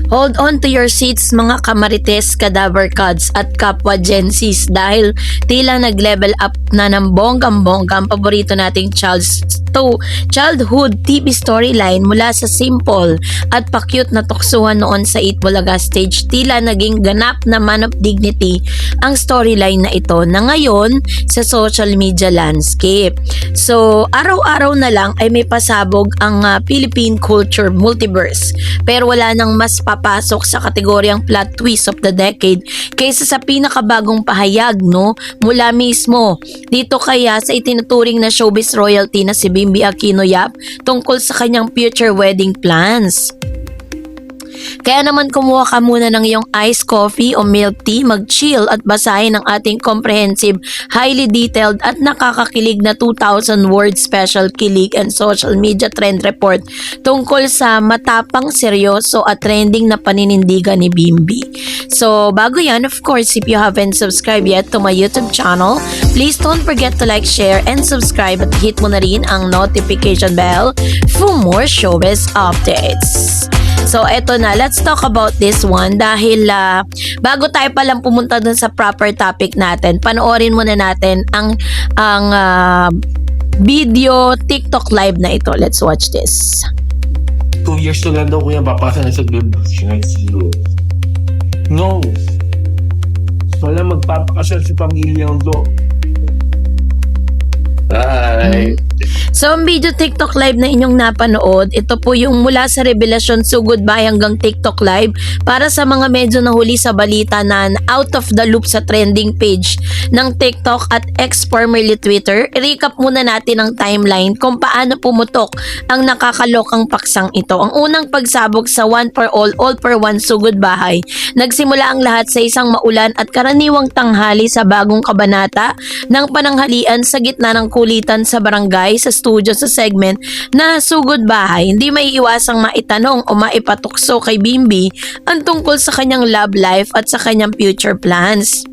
Hold on to your seats mga kamarites, cadaver cuds at kapwa Gen Zs dahil tila nag-level up na ng bonggang-bongga ang paborito nating childhood TV storyline mula sa simple at pa-cute na tuksuhan noon sa Eat Bulaga stage. Tila naging ganap na man of dignity ang storyline na ito na ngayon sa social media landscape. So, araw-araw na lang ay may pasabog ang Philippine culture multiverse. Pero wala nang mas papasok sa kategoryang plot twist of the decade kaysa sa pinakabagong pahayag mula mismo dito kaya sa itinuturing na showbiz royalty na si Bimbi Aquino Yap tungkol sa kanyang future wedding plans. Kaya naman kumuha ka muna ng iyong iced coffee o milk tea, mag-chill at basahin ang ating comprehensive, highly detailed at nakakakilig na 2,000 word special kilig and social media trend report tungkol sa matapang, seryoso at trending na paninindigan ni Bimbi. So bago yan, of course, if you haven't subscribed yet to my YouTube channel, please don't forget to like, share, and subscribe at hit mo na rin ang notification bell for more showbiz updates. So eto na, let's talk about this one dahil bago tayo palang pumunta dun sa proper topic natin, panoorin muna natin ang video TikTok live na ito. Let's watch this. 2 years to lang daw kuya, papasa na sa good ICU. No. Wala magpapakasal si pamilyang do. Bye. So, ang video TikTok live na inyong napanood, ito po yung mula sa revelasyon So Goodbye hanggang TikTok live para sa mga medyo nahuli sa balita na out of the loop sa trending page ng TikTok at formerly Twitter. I-recap muna natin ang timeline kung paano pumutok ang nakakalokang paksang ito. Ang unang pagsabog sa One for All for One So Goodbye, nagsimula ang lahat sa isang maulan at karaniwang tanghali sa bagong kabanata ng pananghalian sa gitna ng kulitan sa barangay sa studio sa segment na Sugod Bahay. Hindi may iwasang maitanong o maipatukso kay Bimbi ang tungkol sa kanyang love life at sa kanyang future plans.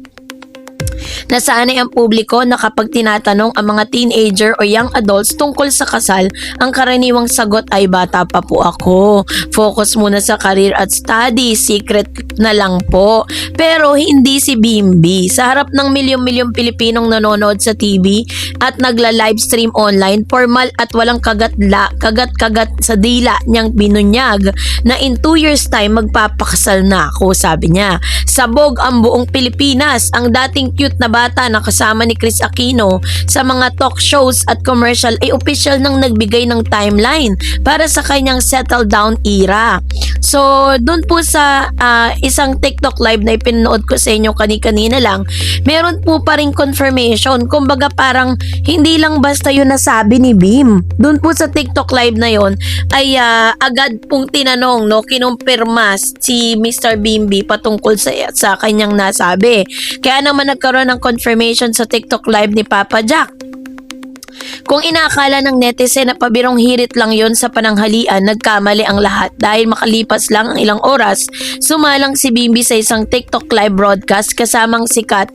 Nasanay ang publiko na kapag tinatanong ang mga teenager o young adults tungkol sa kasal, ang karaniwang sagot ay bata pa po ako. Focus muna sa career at study, secret na lang po. Pero hindi si Bimbi. Sa harap ng milyong-milyong Pilipinong nanonood sa TV at nagla-livestream online, formal at walang kagat-kagat sa dila niyang binunyag na in 2 years time magpapakasal na ako, sabi niya. Sabog ang buong Pilipinas, ang dating cute na bata na kasama ni Chris Aquino sa mga talk shows at commercial ay opisyal nang nagbigay ng timeline para sa kanyang settle down era. So, doon po sa isang TikTok live na ipinood ko sa inyo kanina lang, meron po pa rin confirmation. Kumbaga parang hindi lang basta yun nasabi ni Bim. Doon po sa TikTok live na yon ay agad pong tinanong, kinumpirma si Mr. Bimbi patungkol sa kanyang nasabi. Kaya naman nagkaroon ng confirmation sa TikTok live ni Papa Jack. Kung inaakala ng netizen na pabirong hirit lang yon sa pananghalian, nagkamali ang lahat dahil makalipas lang ang ilang oras, sumalang si Bimbi sa isang TikTok live broadcast kasamang sikat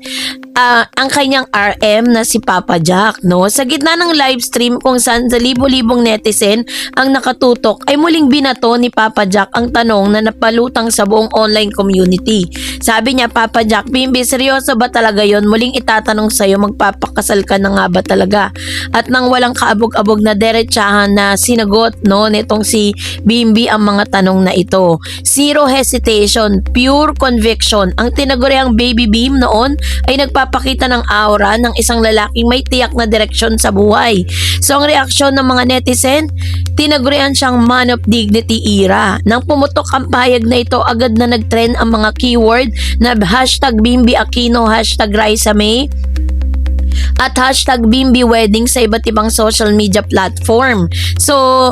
ang kanyang RM na si Papa Jack. Sa gitna ng live stream kung saan sa libo-libong netizen ang nakatutok ay muling binato ni Papa Jack ang tanong na napalutang sa buong online community. Sabi niya, Papa Jack, Bimbi, seryoso ba talaga yon? Muling itatanong sa'yo, magpapakasal ka na nga ba talaga? At nang walang kaabog-abog na derechahan na sinagot nitong si Bimbi ang mga tanong na ito. Zero hesitation, pure conviction. Ang tinaguriang Baby Bim noon ay nagpapakita ng aura ng isang lalaking may tiyak na direksyon sa buhay. So ang reaksyon ng mga netizen, tinagurian siyang man of dignity era. Nang pumutok ang pahayag na ito, agad na nagtrend ang mga keyword na hashtag Bimbi Aquino, hashtag Raisa May, at hashtag Bimbi Wedding sa iba't ibang social media platform. So,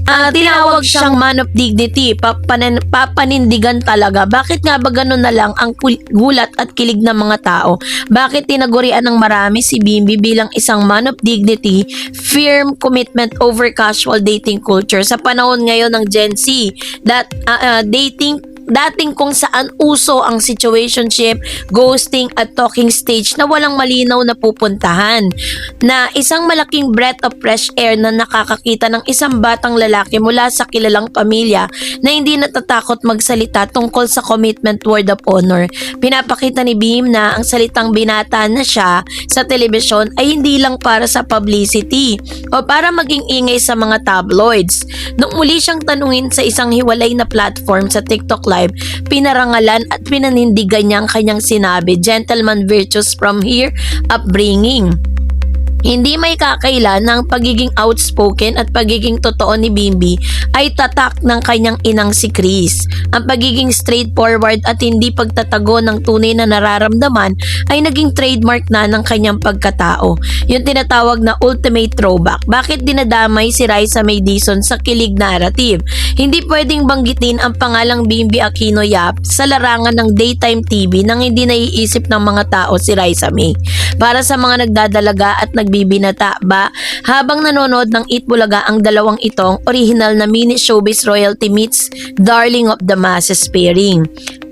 tinawag siyang man of dignity, papanindigan talaga. Bakit nga ba ganun na lang ang gulat at kilig ng mga tao? Bakit tinagurian ng marami si Bimbi bilang isang man of dignity, firm commitment over casual dating culture sa panahon ngayon ng Gen Z that dating dating kung saan uso ang situationship, ghosting at talking stage na walang malinaw na pupuntahan. Na isang malaking breath of fresh air na nakakakita ng isang batang lalaki mula sa kilalang pamilya na hindi natatakot magsalita tungkol sa commitment word of honor. Pinapakita ni Beam na ang salitang binata na siya sa telebisyon ay hindi lang para sa publicity o para maging ingay sa mga tabloids. Nung muli siyang tanungin sa isang hiwalay na platform sa TikTok Live, pinarangalan at pinanindigan niya ang kanyang sinabi, gentleman virtues from here upbringing. Hindi may kakaila ng pagiging outspoken at pagiging totoo ni Bimbi ay tatak ng kanyang inang si Chris. Ang pagiging straightforward at hindi pagtatago ng tunay na nararamdaman ay naging trademark na ng kanyang pagkatao. Yung tinatawag na ultimate throwback. Bakit dinadamay si Raisa May Dizon sa kilig narrative? Hindi pwedeng banggitin ang pangalang Bimbi Aquino Yap sa larangan ng daytime TV nang hindi naiisip ng mga tao si Raisa May. Para sa mga nagdadalaga at nagbibinata ba, habang nanonood ng Eat Bulaga ang dalawang itong original na mini showbiz royalty meets Darling of the Masses pairing.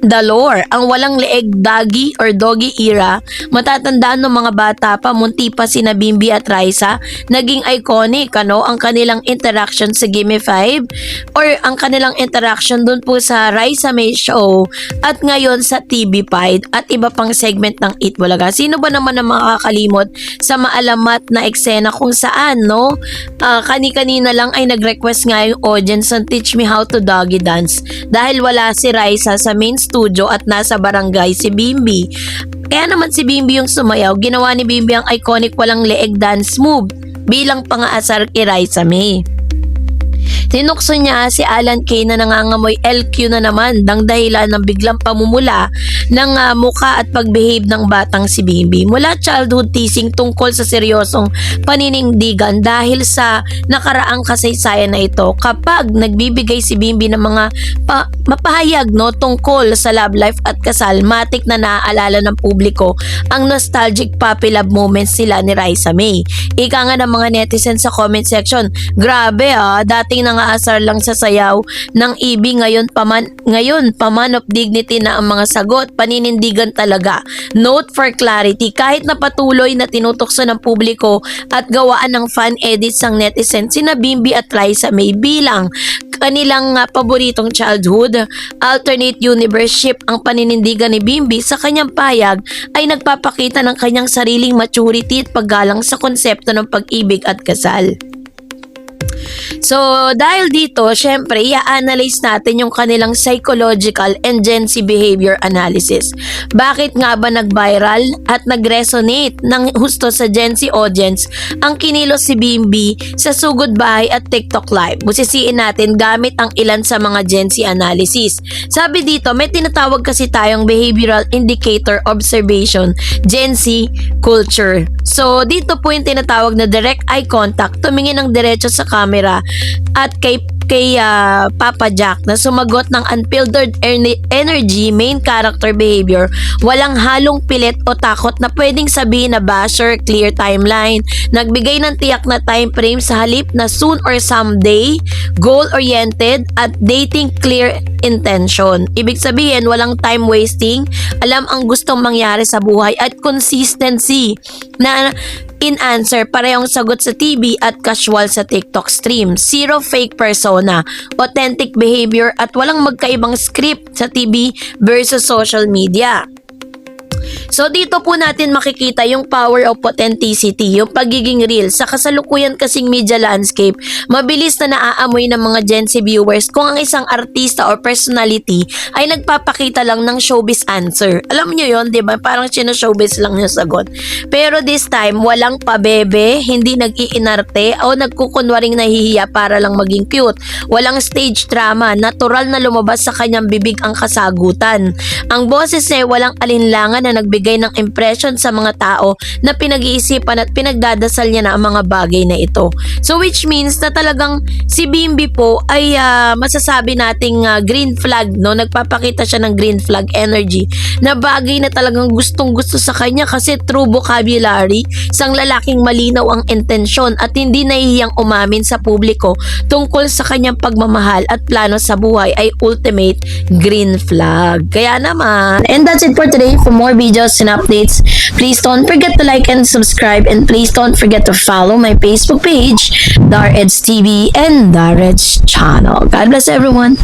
The Lore, ang walang leeg doggy or doggy era, matatandaan ng mga bata pa, munti pa sina Bimbi at Raisa, naging iconic ang kanilang interaction sa Gimme 5 or ang kanilang interaction dun po sa Raisa May Show at ngayon sa TV5 at iba pang segment ng Eat Bulaga. Sino ba naman ang makakalimot sa maalamat na eksena kung saan kani-kanina lang ay nag-request nga yung audience ng Teach Me How to Doggy Dance dahil wala si Raisa sa main studio at nasa barangay si Bimbi. Kaya naman si Bimbi yung sumayaw, ginawa ni Bimbi ang iconic walang leeg dance move bilang pang-aasar kay Raisa May. Tinukso niya si Alan Kay na nangangamoy LQ na naman dang dahilan ng biglang pamumula ng muka at pagbehave ng batang si Bimbi. Mula childhood teasing tungkol sa seryosong paninindigan dahil sa nakaraang kasaysayan na ito, kapag nagbibigay si Bimbi ng mga mapahayag tungkol sa love life at kasal, matik na naaalala ng publiko ang nostalgic puppy love moments sila ni Raisa May. Ika nga ng mga netizens sa comment section, grabe dating nangaasar lang sa sayaw ng ibig, ngayon paman of dignity na ang mga sagot, paninindigan talaga. Note for clarity, kahit na patuloy na tinutokso ng publiko at gawaan ng fan edits ang netizens sina Bimbi at Raisa May bilang kanilang paboritong childhood alternate universe ship, ang paninindigan ni Bimbi sa kanyang payag ay nagpapakita ng kanyang sariling maturity at paggalang sa konsepto ng pag-ibig at kasal. So, dahil dito, syempre, i-analyze natin yung kanilang psychological and Gen Z behavior analysis. Bakit nga ba nag-viral at nag-resonate ng husto sa Gen Z audience ang kinilos si Bimbi sa Sugod Bahay at TikTok Live? Busisiin natin gamit ang ilan sa mga Gen Z analysis. Sabi dito, may tinatawag kasi tayong behavioral indicator observation, Gen Z culture. So, dito po yung tinatawag na direct eye contact, tumingin ng diretso sa camera at kay Papa Jack na sumagot ng unfiltered energy, main character behavior, walang halong pilit o takot na pwedeng sabihin na basher, clear timeline, nagbigay ng tiyak na time frame sa halip na soon or someday, goal-oriented at dating clear intention. Ibig sabihin, walang time wasting, alam ang gustong mangyari sa buhay at consistency na in answer, parehong sagot sa TV at casual sa TikTok stream. Zero fake persona, authentic behavior at walang magkaibang script sa TV versus social media. So dito po natin makikita yung power of authenticity, yung pagiging real. Sa kasalukuyan kasing media landscape, mabilis na naaamoy ng mga Gen Z viewers kung ang isang artista or personality ay nagpapakita lang ng showbiz answer. Alam nyo yun, di ba? Parang showbiz lang yung sagot. Pero this time, walang pabebe, hindi nag-iinarte o nagkukunwaring nahihiya para lang maging cute. Walang stage drama, natural na lumabas sa kanyang bibig ang kasagutan. Ang boses niya walang alinlangan na na nagbigay ng impression sa mga tao na pinag-iisipan at pinagdadasal niya na ang mga bagay na ito. So which means na talagang si Bimbi po ay masasabi nating green flag, no? Nagpapakita siya ng green flag energy na bagay na talagang gustong-gusto sa kanya kasi true vocabulary, isang lalaking malinaw ang intensyon at hindi nahihiyang umamin sa publiko tungkol sa kanyang pagmamahal at plano sa buhay ay ultimate green flag. Kaya naman, and that's it for today. For more videos and updates, please don't forget to like and subscribe, and please don't forget to follow my Facebook page, Dar Eds TV and Dar Eds channel. God bless everyone.